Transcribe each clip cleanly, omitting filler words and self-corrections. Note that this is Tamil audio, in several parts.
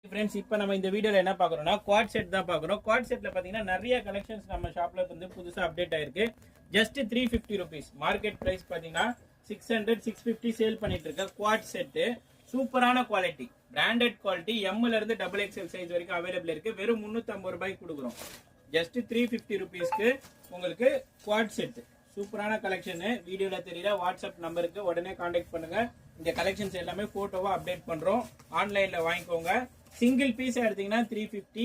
फ्रेंड्स இப்போ நம்ம இந்த வீடியோல என்ன பார்க்கறோம்னா குவாட் செட் தான் பார்க்கறோம். குவாட் செட்ல பாத்தீங்கன்னா நிறைய கலெக்ஷன்ஸ் நம்ம ஷாப்ல வந்து புதுசா அப்டேட் ஆயிருக்கு. Just 350 rupees. மார்க்கெட் பிரைஸ் பாத்தீங்கன்னா 600 650 சேல் பண்ணிட்டு இருக்க குவாட் செட். சூப்பரான குவாலிட்டி, பிராண்டட் குவாலிட்டி. M ல இருந்து டபுள் எக்ஸ்எல் சைஸ் வரைக்கும் அவேலபிள் இருக்கு. வெறும் 350 ரூபாய்க்கு கொடுக்குறோம். ஜஸ்ட் 350 ரூபீஸ்க்கு உங்களுக்கு குவாட் செட். சூப்பரான கலெக்ஷன். வீடியோல தெரியல வாட்ஸ்அப் நம்பருக்கு உடனே கான்டாக்ட் பண்ணுங்க. இந்த கலெக்ஷன்ஸ் எல்லாமே போட்டோவா அப்டேட் பண்றோம். ஆன்லைன்ல வாங்கிக்கோங்க. சிங்கிள் பீஸ் எடுத்தீங்கன்னா 350,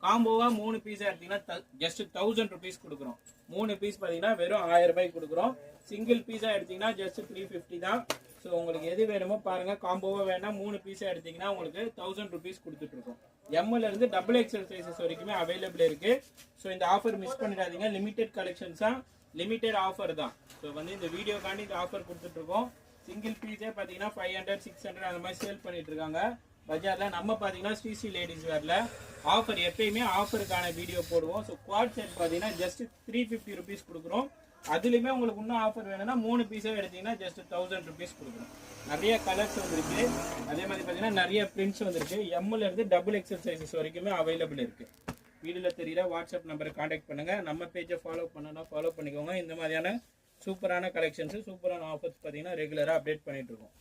காம்போவா 3 பீஸ் எடுத்தீங்கன்னா ஜஸ்ட் 1000 ரூபீஸ் கொடுக்குறோம். 3 பீஸ் பாத்தீங்கன்னா வெறும் 1000 ரூபாய்க்கு கொடுக்குறோம். சிங்கிள் பீஸா எடுத்தீங்கன்னா ஜஸ்ட் 350 தான். ஸோ உங்களுக்கு எது வேணுமோ பாருங்க. காம்போவா வேணா 3 பீஸா எடுத்தீங்கன்னா உங்களுக்கு 1000 ரூபீஸ் கொடுத்துட்டு இருக்கோம். எம்ல இருந்து டபுள் எக்ஸ்எல் சைசஸ் வரைக்குமே அவைலபிள் இருக்கு. ஸோ இந்த ஆஃபர் மிஸ் பண்ணிடாதீங்க. லிமிடெட் கலெக்ஷன்ஸா, லிமிடெட் ஆஃபர் தான். ஸோ வந்து இந்த வீடியோக்காண்டி இந்த ஆஃபர் கொடுத்துட்டு இருக்கோம். சிங்கிள் பீஸே பாத்தீங்கன்னா 500 600 அந்த மாதிரி சேல் பண்ணிட்டு இருக்காங்க பஜார்ல. நம்ம பாத்தீங்கன்னா ஸ்ரீ லேடிஸ் வேர்ல ஆஃபர் எப்பயுமே ஆஃபருக்கான வீடியோ போடுவோம். ஸோ குவாட் செட் பாத்தீங்கன்னா ஜஸ்ட் 350 ரூபீஸ் கொடுக்குறோம். அதுலயுமே உங்களுக்கு இன்னும் ஆஃபர் வேணும்னா 3 பீஸா எடுத்தீங்கன்னா ஜஸ்ட் 1000 ரூபீஸ் கொடுக்குறோம். நிறைய கலர்ஸ் வந்திருக்கு. அதே மாதிரி பாத்தீங்கன்னா நிறைய பிரிண்ட்ஸ் வந்திருக்கு. எம்ல இருந்து டபுள் எக்ஸ்எல் சைஸஸ் வரைக்குமே அவைலபிள் இருக்கு. வீடியோல தெரியல வாட்ஸ்அப் நம்பரை கான்டாக்ட் பண்ணுங்க. நம்ம பேஜை ஃபாலோ பண்ணனா ஃபாலோ பண்ணிக்கோங்க. இந்த மாதிரியான சூப்பரான கலெக்ஷன்ஸ், சூப்பரான ஆஃபர்ஸ் பாத்தீங்கன்னா ரெகுலரா அப்டேட் பண்ணிட்டு இருக்கோம்.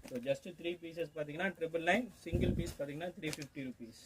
ஸோ ஜஸ்ட் 3 பீசஸ் பார்த்தீங்கன்னா 999, சிங்கிள் பீஸ் பார்த்தீங்கன்னா 350 ரூபீஸ்.